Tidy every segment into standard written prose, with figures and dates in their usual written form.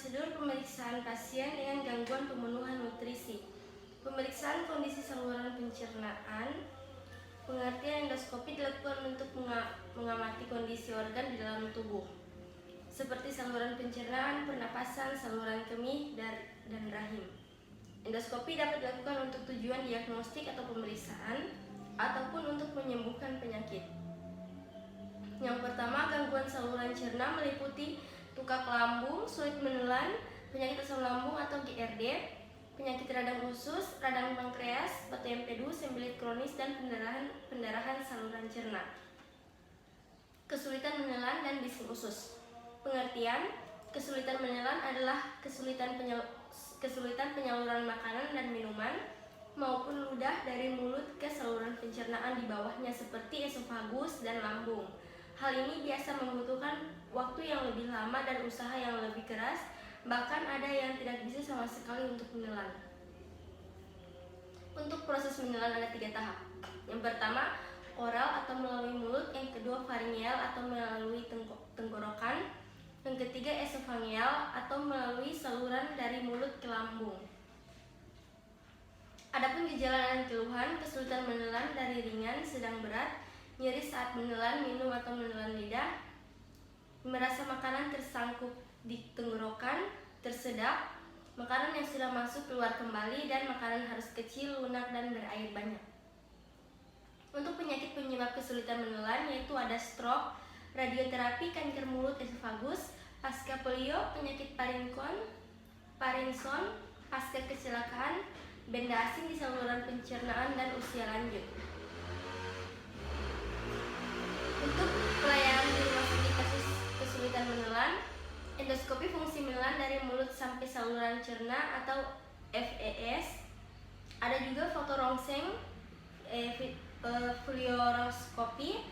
Prosedur pemeriksaan pasien dengan gangguan pemenuhan nutrisi. Pemeriksaan kondisi saluran pencernaan. Pengertian endoskopi dilakukan untuk mengamati kondisi organ di dalam tubuh, seperti saluran pencernaan, pernapasan, saluran kemih, dan rahim. Endoskopi dapat dilakukan untuk tujuan diagnostik atau pemeriksaan, ataupun untuk menyembuhkan penyakit. Yang pertama, gangguan saluran cerna meliputi tukak lambung, sulit menelan, penyakit asam lambung atau GERD, penyakit radang usus, radang pankreas, batu empedus, sembelit kronis, dan pendarahan saluran cerna. Kesulitan menelan dan bising usus. Pengertian: kesulitan menelan adalah kesulitan penyaluran makanan dan minuman maupun ludah dari mulut ke saluran pencernaan di bawahnya seperti esofagus dan lambung. Hal ini biasa membutuhkan waktu yang lebih lama dan usaha yang lebih keras, bahkan ada yang tidak bisa sama sekali untuk menelan. Untuk proses menelan ada 3 tahap. Yang pertama, oral atau melalui mulut. Yang kedua, faringeal atau melalui tenggorokan. Yang ketiga, esofageal atau melalui saluran dari mulut ke lambung. Adapun gejala dan keluhan, kesulitan menelan dari ringan, sedang, berat, nyeri saat menelan, minum atau menelan lidah, merasa makanan tersangkut di tenggorokan, tersedak, makanan yang sudah masuk keluar kembali, dan makanan harus kecil, lunak, dan berair banyak. Untuk penyakit penyebab kesulitan menelan yaitu ada stroke, radioterapi, kanker mulut esofagus, pasca polio, penyakit Parkinson, pasca kecelakaan, benda asing di saluran pencernaan, dan usia lanjut. Untuk pelayanan di rumah sakit kasus kesulitan menelan, endoskopi fungsi menelan dari mulut sampai saluran cerna atau FES. Ada juga fotorongseng, fluoroskopi,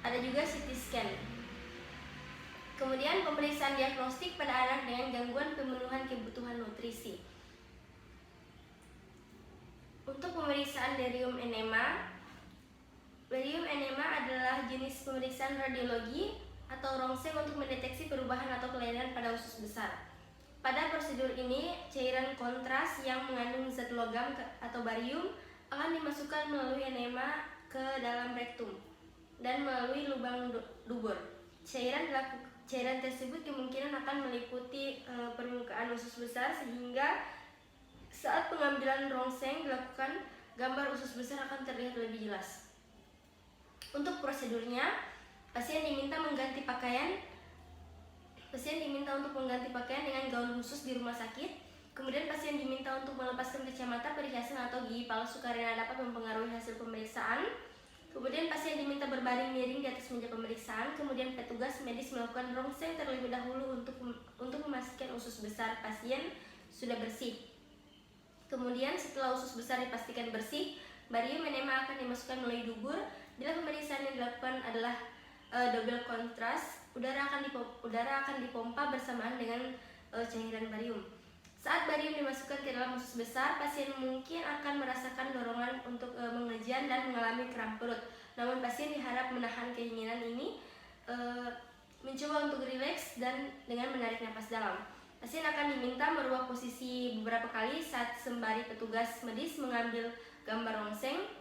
ada juga CT scan. Kemudian pemeriksaan diagnostik pada anak dengan gangguan pemenuhan kebutuhan nutrisi. Untuk pemeriksaan barium enema. Barium enema adalah jenis pemeriksaan radiologi atau rongseng untuk mendeteksi perubahan atau kelainan pada usus besar. Pada prosedur ini, cairan kontras yang mengandung zat logam atau barium akan dimasukkan melalui enema ke dalam rektum dan melalui lubang dubur. Cairan tersebut kemungkinan akan meliputi permukaan usus besar, sehingga saat pengambilan rongseng dilakukan, gambar usus besar akan terlihat lebih jelas. Untuk prosedurnya, pasien diminta untuk mengganti pakaian dengan gaun khusus di rumah sakit. Kemudian pasien diminta untuk melepaskan kacamata, perhiasan, atau gigi palsu karena dapat mempengaruhi hasil pemeriksaan. Kemudian pasien diminta berbaring miring di atas meja pemeriksaan. Kemudian petugas medis melakukan rongseng terlebih dahulu untuk memastikan usus besar pasien sudah bersih. Kemudian setelah usus besar dipastikan bersih, barium enema akan dimasukkan melalui dubur. Bila pemeriksaan yang dilakukan adalah double kontras, udara akan dipompa bersamaan dengan cairan barium. Saat barium dimasukkan ke dalam usus besar, pasien mungkin akan merasakan dorongan untuk mengejan dan mengalami kram perut. Namun pasien diharap menahan keinginan ini, mencoba untuk rileks dan dengan menarik napas dalam. Pasien akan diminta merubah posisi beberapa kali saat sembari petugas medis mengambil gambar rongseng.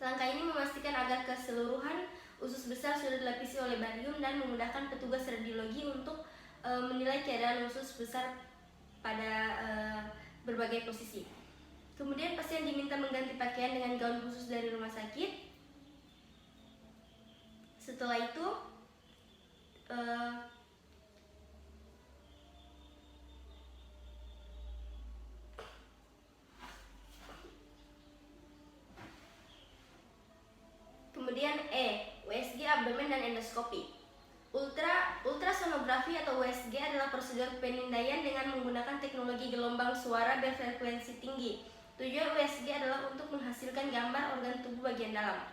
Langkah ini memastikan agar keseluruhan usus besar sudah dilapisi oleh barium dan memudahkan petugas radiologi untuk menilai keadaan usus besar pada berbagai posisi. Kemudian pasien diminta mengganti pakaian dengan gaun khusus dari rumah sakit. Setelah itu kemudian USG abdomen dan endoskopi. Ultrasonografi atau USG adalah prosedur penindaian dengan menggunakan teknologi gelombang suara berfrekuensi tinggi. Tujuan USG adalah untuk menghasilkan gambar organ tubuh bagian dalam.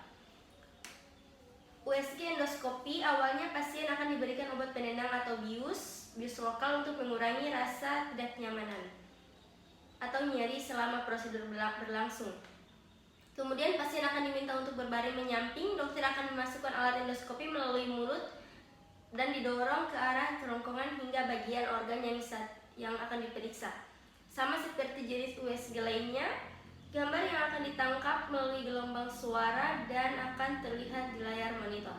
USG endoskopi, awalnya pasien akan diberikan obat penenang atau bius lokal untuk mengurangi rasa tidak nyamanan atau nyeri selama prosedur berlangsung. Kemudian pasien akan diminta untuk berbaring menyamping. Dokter akan memasukkan alat endoskopi melalui mulut dan didorong ke arah kerongkongan hingga bagian organ yang akan diperiksa. Sama seperti jenis USG lainnya, gambar yang akan ditangkap melalui gelombang suara dan akan terlihat di layar monitor.